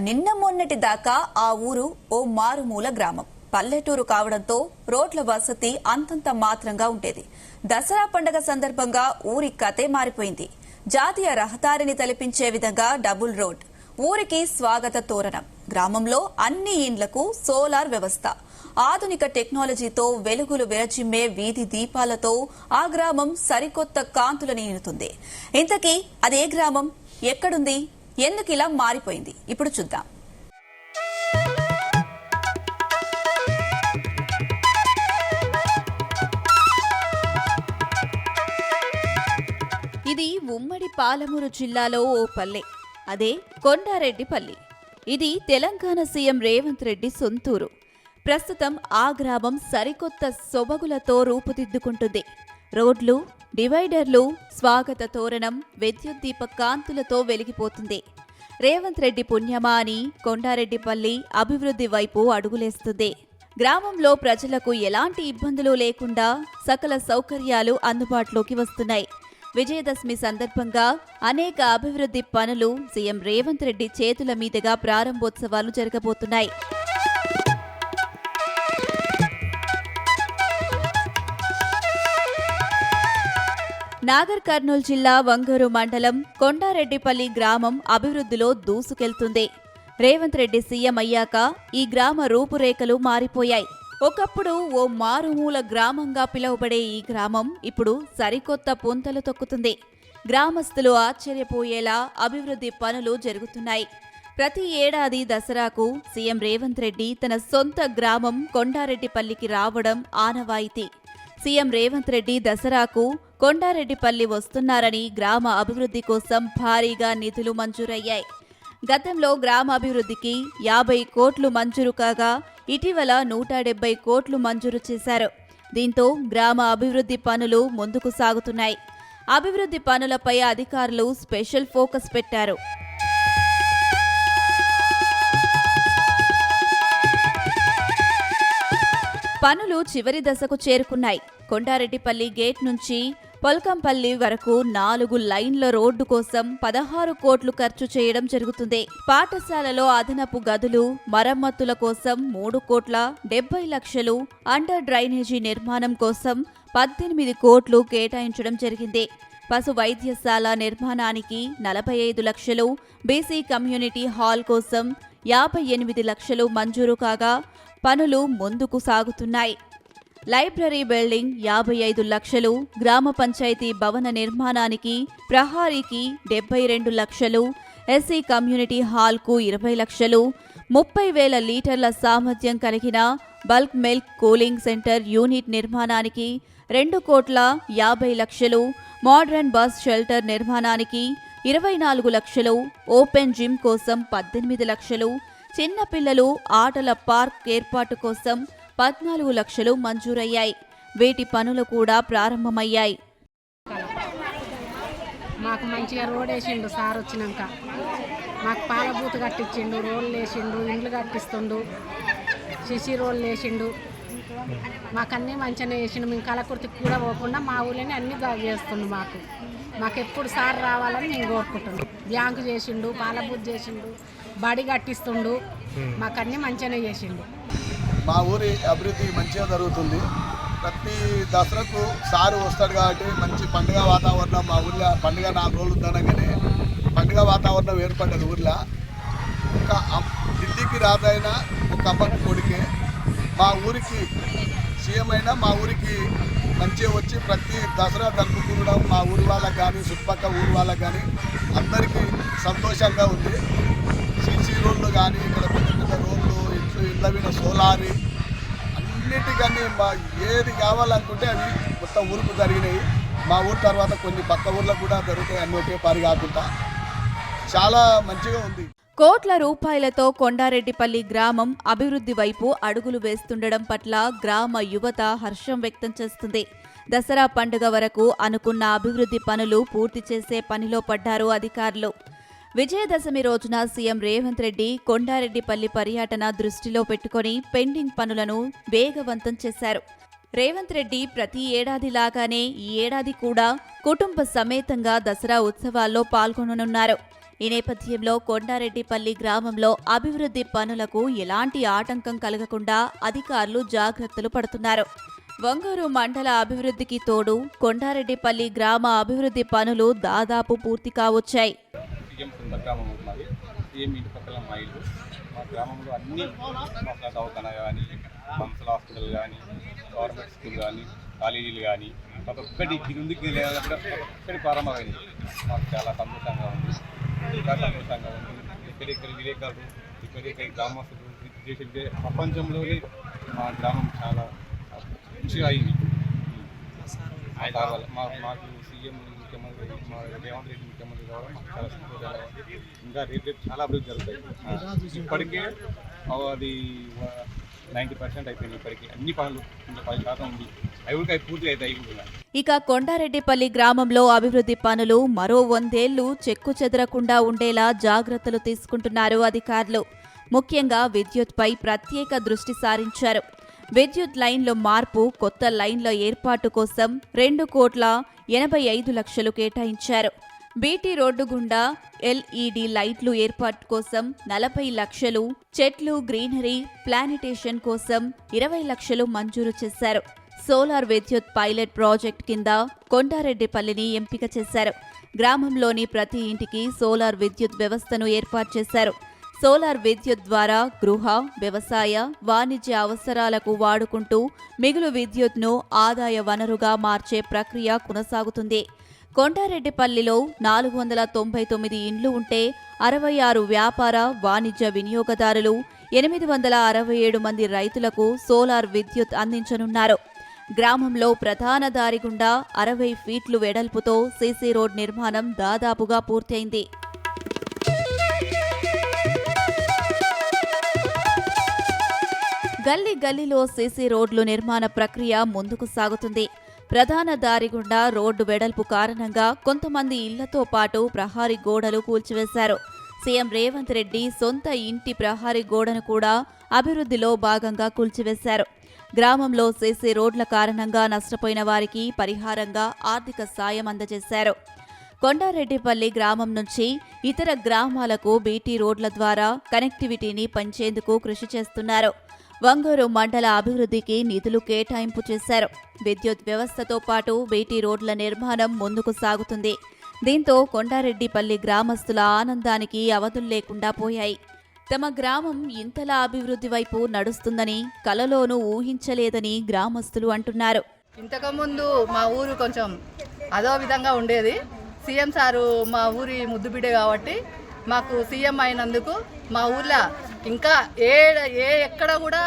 నిన్న మొన్నటి దాకా ఆ ఊరు ఓ మారుమూల గ్రామం. పల్లెటూరు కావడంతో రోడ్ల వసతి అంతంత మాత్రంగా ఉండేది. దసరా పండుగ సందర్భంగా ఊరి కథే మారిపోయింది. జాతీయ రహదారిని తలపించే విధంగా డబుల్ రోడ్, ఊరికి స్వాగత తోరణం, గ్రామంలో అన్ని ఇండ్లకు సోలార్ వ్యవస్థ, ఆధునిక టెక్నాలజీతో వెలుగులు విరచిమ్మే వీధి దీపాలతో ఆ గ్రామం సరికొత్త కాంతులు నీనుతుంది. ఇంతకీ అదే గ్రామం ఎక్కడుంది, ఎందుకు ఇలా మారిపోయింది, ఇప్పుడు చూద్దాం. ఇది ఉమ్మడి పాలమూరు జిల్లాలో ఓ పల్లె. అదే కొండారెడ్డిపల్లి. ఇది తెలంగాణ సీఎం రేవంత్ రెడ్డి సొంతూరు. ప్రస్తుతం ఆ గ్రామం సరికొత్త సొబగులతో రూపుదిద్దుకుంటుంది. రోడ్లు, డివైడర్లు, స్వాగత తోరణం, విద్యుత్ దీప కాంతులతో వెలిగిపోతుంది. రేవంత్ రెడ్డి పుణ్యమా అని కొండారెడ్డిపల్లి అభివృద్ధి వైపు అడుగులేస్తుంది. గ్రామంలో ప్రజలకు ఎలాంటి ఇబ్బందులు లేకుండా సకల సౌకర్యాలు అందుబాటులోకి వస్తున్నాయి. విజయదశమి సందర్భంగా అనేక అభివృద్ధి పనులు సీఎం రేవంత్ రెడ్డి చేతుల మీదుగా ప్రారంభోత్సవాలు జరగబోతున్నాయి. నాగర్ కర్నూల్ జిల్లా వంగూరు మండలం కొండారెడ్డిపల్లి గ్రామం అభివృద్ధిలో దూసుకెళ్తుంది. రేవంత్ రెడ్డి సీఎం అయ్యాక ఈ గ్రామ రూపురేఖలు మారిపోయాయి. ఒకప్పుడు ఓ మారుమూల గ్రామంగా పిలువబడే ఈ గ్రామం ఇప్పుడు సరికొత్త పుంతలు తొక్కుతుంది. గ్రామస్తులు ఆశ్చర్యపోయేలా అభివృద్ధి పనులు జరుగుతున్నాయి. ప్రతి ఏడాది దసరాకు సీఎం రేవంత్ రెడ్డి తన సొంత గ్రామం కొండారెడ్డిపల్లికి రావడం ఆనవాయితీ. సీఎం రేవంత్ రెడ్డి దసరాకు కొండారెడ్డిపల్లి వస్తున్నారని గ్రామ అభివృద్ధి కోసం భారీగా నిధులు మంజూరయ్యాయి. గతంలో గ్రామాభివృద్ధికి 50 కోట్లు మంజూరు కాగా ఇటీవల 170 కోట్లు మంజూరు చేశారు. దీంతో గ్రామ అభివృద్ధి పనులు ముందుకు సాగుతున్నాయి. అభివృద్ధి పనులపై అధికారులు స్పెషల్ ఫోకస్ పెట్టారు. పనులు చివరి దశకు చేరుకున్నాయి. కొండారెడ్డిపల్లి గేట్ నుంచి పొల్కంపల్లి వరకు 4 లైన్ల రోడ్డు కోసం 16 కోట్లు ఖర్చు చేయడం జరుగుతుంది. పాఠశాలలో అదనపు గదులు, మరమ్మతుల కోసం 3 కోట్ల 70 లక్షలు, అండర్ డ్రైనేజీ నిర్మాణం కోసం 18 కోట్లు కేటాయించడం జరిగింది. పశు వైద్యశాల నిర్మాణానికి 45 లక్షలు, బీసీ కమ్యూనిటీ హాల్ కోసం 58 లక్షలు మంజూరు కాగా పనులు ముందుకు సాగుతున్నాయి. లైబ్రరీ బిల్డింగ్ 55 లక్షలు, గ్రామ పంచాయతీ భవన నిర్మాణానికి, ప్రహారీకి 72 లక్షలు, ఎస్సీ కమ్యూనిటీ హాల్కు 20 లక్షలు, 30,000 లీటర్ల సామర్థ్యం కలిగిన bulk milk cooling centre unit నిర్మాణానికి 2 కోట్ల 50 లక్షలు, మోడ్రన్ బస్ షెల్టర్ నిర్మాణానికి 24 లక్షలు, ఓపెన్ జిమ్ కోసం 18 లక్షలు, చిన్నపిల్లలు ఆటల పార్క్ ఏర్పాటు కోసం 14 లక్షలు మంజూరయ్యాయి. వీటి పనులు కూడా ప్రారంభమయ్యాయి. మాకు మంచిగా రోడ్ వేసిండు సార్ వచ్చినాక. మాకు పాల బూత్ కట్టించిండు, రోడ్లు వేసిండు, ఇండ్లు కట్టిస్తుండు, సిసి రోడ్లు వేసిండు. మాకన్నీ మంచిగానే వేసిండు. మేము కలకుర్తికి కూడా పోకుండా మా ఊళ్ళోనే అన్నీ చేస్తుండు. మాకు ఎప్పుడు సార్ రావాలని నేను కోరుకుంటున్నాను. బ్యాంకు చేసిండు, పాల బూత్ చేసిండు, బడి కట్టిస్తుండు. మాకన్నీ మంచిగానే చేసిండు. మా ఊరి అభివృద్ధి మంచిగా జరుగుతుంది. ప్రతి దసరాకు సారు వస్తాడు కాబట్టి మంచి పండుగ వాతావరణం మా ఊళ్ళో. పండుగ 4 రోజులు ఉండగానే పండుగ వాతావరణం ఏర్పడ్డది ఊళ్ళో. ఒక ఢిల్లీకి రాదైన ఒక అమ్మకు కొడుకే మా ఊరికి సీఎం అయినా మా ఊరికి మంచిగా వచ్చి ప్రతి దసరా జరుపుకుండడం మా ఊరి వాళ్ళకి కానీ చుట్టుపక్కల ఊరి వాళ్ళకి కానీ అందరికీ సంతోషంగా ఉంది. సీసీ రోడ్లు కానీ ఇక్కడ పెద్ద పెద్ద రోడ్లు, ఇళ్ళ మీద సోలారి, అన్నిటికన్నీ మా ఏది కావాలనుకుంటే అవి మొత్తం ఊరికి జరిగినాయి. మా ఊరు తర్వాత కొన్ని పక్క ఊర్లకు కూడా జరుగుతాయి. అన్ని ఒకే పారి కాకుండా చాలా మంచిగా ఉంది. కోట్ల రూపాయలతో కొండారెడ్డిపల్లి గ్రామం అభివృద్ధి వైపు అడుగులు వేస్తుండడం పట్ల గ్రామ యువత హర్షం వ్యక్తం చేస్తుంది. దసరా పండుగ వరకు అనుకున్న అభివృద్ధి పనులు పూర్తి చేసే పనిలో పడ్డారు అధికారులు. విజయదశమి రోజున సీఎం రేవంత్ రెడ్డి కొండారెడ్డిపల్లి పర్యటన దృష్టిలో పెట్టుకుని పెండింగ్ పనులను వేగవంతం చేశారు. రేవంత్ రెడ్డి ప్రతి ఏడాదిలాగానే ఈ ఏడాది కూడా కుటుంబ సమేతంగా దసరా ఉత్సవాల్లో పాల్గొననున్నారు. ఈ నేపథ్యంలో కొండారెడ్డిపల్లి గ్రామంలో అభివృద్ధి పనులకు ఎలాంటి ఆటంకం కలగకుండా అధికారులు జాగ్రత్తలు పడుతున్నారు. వంగూరు మండల అభివృద్ధికి తోడు కొండారెడ్డిపల్లి గ్రామ అభివృద్ధి పనులు దాదాపు పూర్తి కావచ్చాయి. మా గ్రామంలో అన్ని దవాఖానా కానీ, మన్సల్ హాస్పిటల్ కానీ, గవర్నమెంట్ స్కూల్ కానీ, కాలేజీలు కానీ ప్రతి ఒక్కటి ముందుకు ఒక్కటి ప్రారంభమైంది. మాకు చాలా సంతోషంగా ఉంది. ఇంకా సంతోషంగా ఉంది. ఎక్కడెక్కడ విలేకరులు, ఎక్కడెక్కడ గ్రామస్తులు చేసే ప్రపంచంలోనే మా గ్రామం చాలా మంచిగా అయింది. మాకు సీఎం ముఖ్యమంత్రి మా రేవంత్ రెడ్డి ముఖ్యమంత్రి కావడం మాకు చాలా సంతోషంగా ఉంది. ఇంకా రేపు చాలా అభివృద్ధి జరుగుతాయి. ఇప్పటికే అది 90% అయిపోయింది. ఇప్పటికీ అన్ని పనులు ఇంకా 10% ఉంది. అవి పూర్తి అవుతాయి. ఇక కొండారెడ్డిపల్లి గ్రామంలో అభివృద్ధి పనులు మరో 100 ఏళ్లు చెక్కు చెదరకుండా ఉండేలా జాగ్రత్తలు తీసుకుంటున్నారు అధికారులు. ముఖ్యంగా విద్యుత్పై ప్రత్యేక దృష్టి సారించారు. విద్యుత్ లైన్లో మార్పు, కొత్త లైన్ల ఏర్పాటు కోసం 2,85 లక్షలు కేటాయించారు. బీటీ రోడ్డు గుండా ఎల్ఈడి లైట్లు ఏర్పాటు కోసం 40 లక్షలు, చెట్లు, గ్రీనరీ, ప్లానిటేషన్ కోసం 20 లక్షలు మంజూరు చేశారు. సోలార్ విద్యుత్ పైలట్ ప్రాజెక్ట్ కింద కొండారెడ్డిపల్లిని ఎంపిక చేశారు. గ్రామంలోని ప్రతి ఇంటికి సోలార్ విద్యుత్ వ్యవస్థను ఏర్పాటు చేశారు. సోలార్ విద్యుత్ ద్వారా గృహ, వ్యవసాయ, వాణిజ్య అవసరాలకు వాడుకుంటూ మిగులు విద్యుత్ను ఆదాయ వనరుగా మార్చే ప్రక్రియ కొనసాగుతుంది. కొండారెడ్డిపల్లిలో 499 ఇండ్లు ఉంటే 66 వ్యాపార, వాణిజ్య వినియోగదారులు, 867 మంది రైతులకు సోలార్ విద్యుత్ అందించనున్నారు. గ్రామంలో ప్రధాన దారి గుండా 60 ఫీట్లు వెడల్పుతో సీసీ రోడ్ నిర్మాణం దాదాపుగా పూర్తయింది. గల్లీ గల్లీలో సీసీ రోడ్లు నిర్మాణ ప్రక్రియ ముందుకు సాగుతుంది. ప్రధాన దారి గుండా రోడ్డు వెడల్పు కారణంగా కొంతమంది ఇళ్లతో పాటు ప్రహారీ గోడలు కూల్చివేశారు. సీఎం రేవంత్ రెడ్డి సొంత ఇంటి ప్రహారీ గోడను కూడా అభివృద్ధిలో భాగంగా కూల్చివేశారు. గ్రామంలో సీసీ రోడ్ల కారణంగా నష్టపోయిన వారికి పరిహారంగా ఆర్థిక సాయం అందజేశారు. కొండారెడ్డిపల్లి గ్రామం నుంచి ఇతర గ్రామాలకు బీటీ రోడ్ల ద్వారా కనెక్టివిటీని పెంచేందుకు కృషి చేస్తున్నారు. వంగూరు మండల అభివృద్ధికి నిధులు కేటాయింపు చేశారు. విద్యుత్ వ్యవస్థతో పాటు బీటీ రోడ్ల నిర్మాణం ముందుకు సాగుతుంది. దీంతో కొండారెడ్డిపల్లి గ్రామస్తుల ఆనందానికి అవధులు లేకుండా పోయాయి. తమ గ్రామం ఇంతలా అభివృద్ధి వైపు నడుస్తుందని కలలోనూ ఊహించలేదని గ్రామస్తులు అంటున్నారు. ఇంతకుముందు మా ఊరు కొంచెం అదో విధంగా ఉండేది. సీఎం సారు మా ఊరి ముద్దుబిడ్డ కాబట్టి మాకు సీఎం అయినందుకు మా ఊర్లో ఇంకా ఎక్కడ కూడా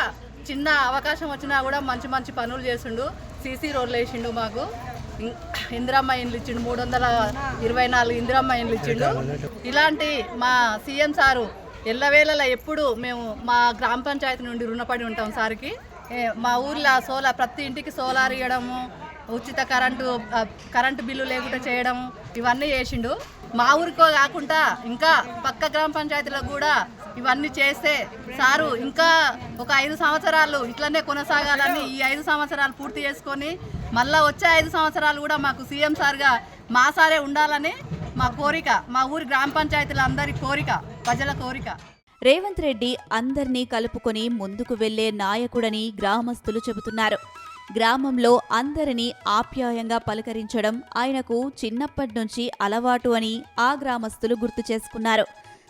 చిన్న అవకాశం వచ్చినా కూడా మంచి మంచి పనులు చేసిండు. సీసీ రోడ్లు వేసిండు. మాకు ఇందిరమ్మ ఇండ్లు ఇచ్చిండు. 324 ఇందిరమ్మ ఇండ్లు ఇచ్చిండు. ఇలాంటి మా సీఎం సారు ఎల్లవేళలా ఎప్పుడు మేము మా గ్రామ పంచాయతీ నుండి రుణపడి ఉంటాం సార్కి. మా ఊర్లో సోలార్ ప్రతి ఇంటికి సోలార్ ఇవ్వడము, ఉచిత కరెంటు బిల్లు లేకుండా చేయడం ఇవన్నీ చేసిండు. మా ఊరికో కాకుండా ఇంకా పక్క గ్రామ పంచాయతీలకు కూడా ఇవన్నీ చేస్తే సారు ఇంకా ఒక 5 సంవత్సరాలు ఇట్లనే కొనసాగాలని, ఈ 5 సంవత్సరాలు పూర్తి చేసుకొని మళ్ళా వచ్చే 5 సంవత్సరాలు కూడా మాకు సీఎం సార్గా మా సారే ఉండాలని మా కోరిక, మా ఊరి గ్రామ పంచాయతీల అందరి కోరిక, ప్రజల కోరిక. రేవంత్ రెడ్డి అందర్నీ కలుపుకొని ముందుకు వెళ్లే నాయకుడని గ్రామస్తులు చెబుతున్నారు. గ్రామంలో అందరినీ ఆప్యాయంగా పలకరించడం ఆయనకు చిన్నప్పటి నుంచి అలవాటు అని ఆ గ్రామస్తులు గుర్తు చేసుకున్నారు.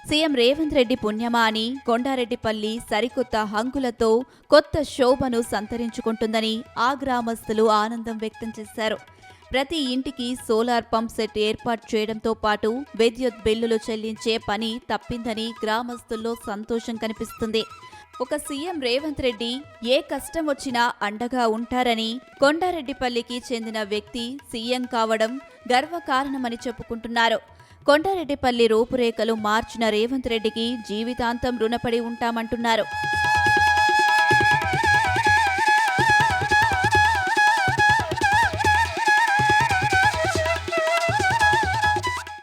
సీఎం రేవంత్ రెడ్డి పుణ్యమా అని కొండారెడ్డిపల్లి సరికొత్త హంగులతో కొత్త శోభను సంతరించుకుంటుందని ఆ గ్రామస్తులు ఆనందం వ్యక్తం చేశారు. ప్రతి ఇంటికి సోలార్ పంప్ సెట్ ఏర్పాటు చేయడంతో పాటు విద్యుత్ బిల్లులు చెల్లించే పని తప్పిందని గ్రామస్తుల్లో సంతోషం కనిపిస్తుంది. ఒక సీఎం రేవంత్ రెడ్డి ఏ కష్టం వచ్చినా అండగా ఉంటారని, కొండారెడ్డిపల్లికి చెందిన వ్యక్తి సీఎం కావడం గర్వకారణమని చెప్పుకుంటున్నారు. కొండారెడ్డిపల్లి రూపురేఖలు మార్చిన రేవంత్ రెడ్డికి జీవితాంతం రుణపడి ఉంటామంటున్నారు.